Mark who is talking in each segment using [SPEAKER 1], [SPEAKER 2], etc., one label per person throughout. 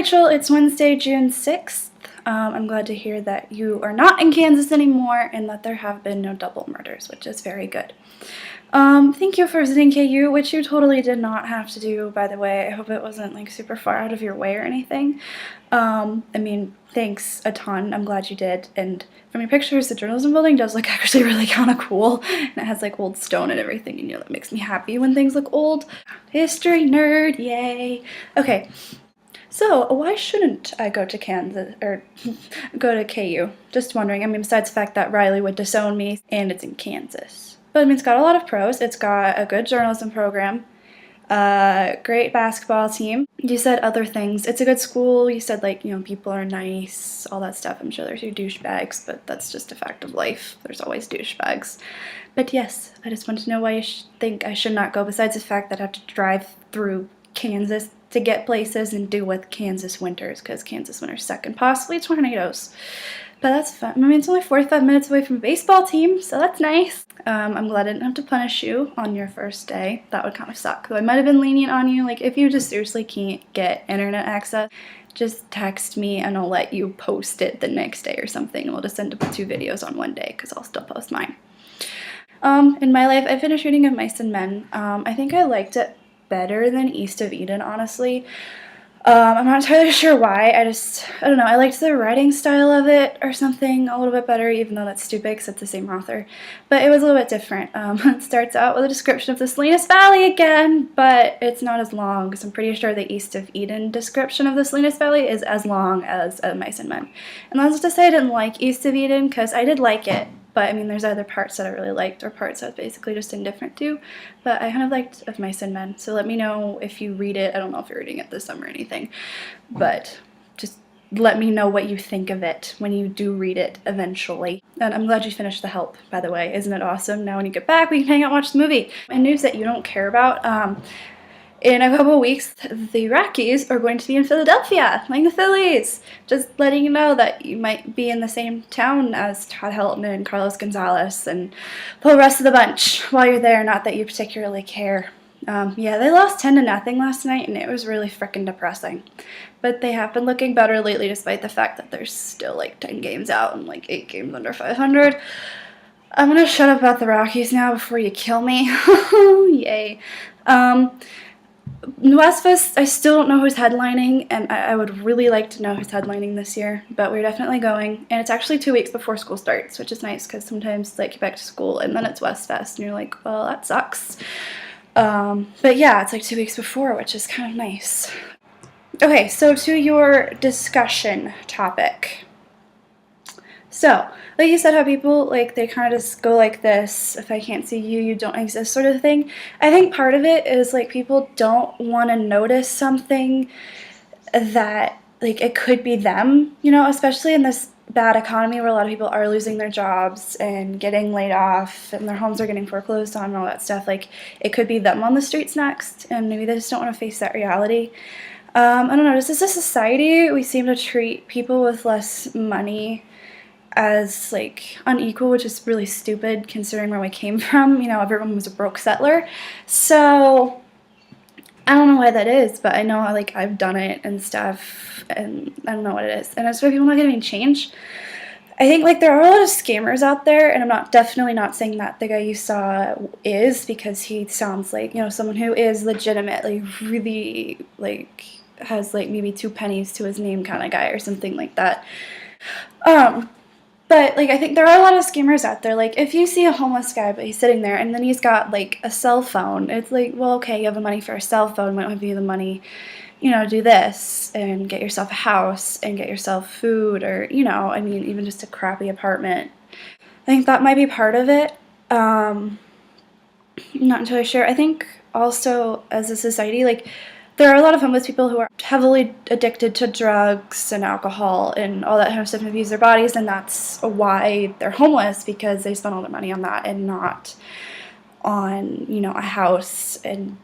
[SPEAKER 1] Rachel. It's Wednesday, June 6th. I'm glad to hear that you are not in Kansas anymore and that there have been no double murders, which is very good. Thank you for visiting KU, which you totally did not have to do, by the way. I hope it wasn't like super far out of your way or anything. I mean, thanks a ton. I'm glad you did. And from your pictures, the journalism building does look actually really kind of cool. And it has like old stone and everything, and that makes me happy when things look old. History nerd, yay. Okay. So, why shouldn't I go to Kansas, or go to KU? Just wondering. I mean, besides the fact that Riley would disown me, and it's in Kansas. But I mean, it's got a lot of pros. It's got a good journalism program, a great basketball team. You said other things. It's a good school. You said, like, people are nice, all that stuff. I'm sure there's your douchebags, but that's just a fact of life. There's always douchebags. But yes, I just want to know why you think I should not go, besides the fact that I have to drive through Kansas to get places and deal with Kansas winters, because Kansas winters suck and possibly tornadoes. But that's fun. I mean, it's only 45 minutes away from a baseball team, so that's nice. I'm glad I didn't have to punish you on your first day. That would kind of suck. Though I might have been lenient on you. Like, if you just seriously can't get internet access, just text me and I'll let you post it the next day or something. And we'll just end up with 2 videos on one day, because I'll still post mine. In my life, I finished reading Of Mice and Men. I think I liked it better than East of Eden, honestly. I'm not entirely sure why. I don't know. I liked the writing style of it or something a little bit better, even though that's stupid because it's the same author. But it was a little bit different. It starts out with a description of the Salinas Valley again, but it's not as long, because I'm pretty sure the East of Eden description of the Salinas Valley is as long as Mice and Men. And that's to say I didn't like East of Eden, because I did like it. But, I mean, there's other parts that I really liked, or parts that I was basically just indifferent to. But I kind of liked Of Mice and Men, so let me know if you read it. I don't know if you're reading it this summer or anything, but just let me know what you think of it when you do read it eventually. And I'm glad you finished The Help, by the way. Isn't it awesome? Now when you get back, we can hang out and watch the movie. And news that you don't care about, in a couple of weeks, the Rockies are going to be in Philadelphia, like the Phillies. Just letting you know that you might be in the same town as Todd Helton and Carlos Gonzalez and the rest of the bunch while you're there. Not that you particularly care. Yeah, they lost 10-0 last night, and it was really frickin' depressing. But they have been looking better lately, despite the fact that they're still like 10 games out and like 8 games under 500. I'm gonna shut up about the Rockies now before you kill me. Yay. Westfest, I still don't know who's headlining, and I would really like to know who's headlining this year, but we're definitely going, and it's actually 2 weeks before school starts, which is nice, because sometimes, like, you're back to school, and then it's Westfest, and you're like, well, that sucks. But yeah, it's like 2 weeks before, which is kind of nice. Okay, so to your discussion topic. So, like you said, how people, like, they kind of just go like this, if I can't see you, you don't exist sort of thing. I think part of it is, like, people don't want to notice something that, like, it could be them, especially in this bad economy where a lot of people are losing their jobs and getting laid off and their homes are getting foreclosed on and all that stuff. Like, it could be them on the streets next, and maybe they just don't want to face that reality. I don't know, just as a society, we seem to treat people with less money as, like, unequal, which is really stupid considering where we came from. Everyone was a broke settler. So, I don't know why that is, but I know, like, I've done it and stuff, and I don't know what it is. And that's why people not getting any change. I think, like, there are a lot of scammers out there, and I'm definitely not saying that the guy you saw is, because he sounds like, someone who is legitimately really, like, has, like, maybe 2 pennies to his name kind of guy or something like that. But, like, I think there are a lot of scammers out there. Like, if you see a homeless guy, but he's sitting there, and then he's got, like, a cell phone, it's like, well, okay, you have the money for a cell phone, why don't have you the money, do this, and get yourself a house, and get yourself food, or, I mean, even just a crappy apartment. I think that might be part of it. I'm not entirely sure. I think also, as a society, like, there are a lot of homeless people who are heavily addicted to drugs and alcohol and all that kind of stuff and abuse their bodies, and that's why they're homeless, because they spend all their money on that and not on, a house and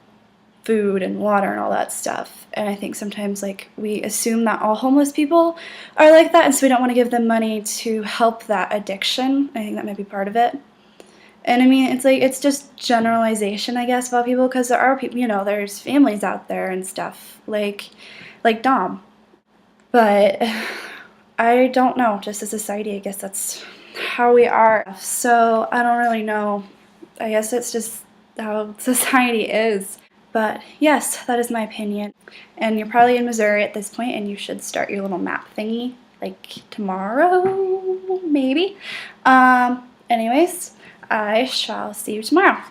[SPEAKER 1] food and water and all that stuff. And I think sometimes, like, we assume that all homeless people are like that, and so we don't want to give them money to help that addiction. I think that might be part of it. And I mean, it's like, it's just generalization, I guess, about people, because there are people, there's families out there and stuff, like Dom. But I don't know, just as society, I guess that's how we are. So I don't really know. I guess it's just how society is. But yes, that is my opinion. And you're probably in Missouri at this point, and you should start your little map thingy like tomorrow, maybe. Anyways, I shall see you tomorrow.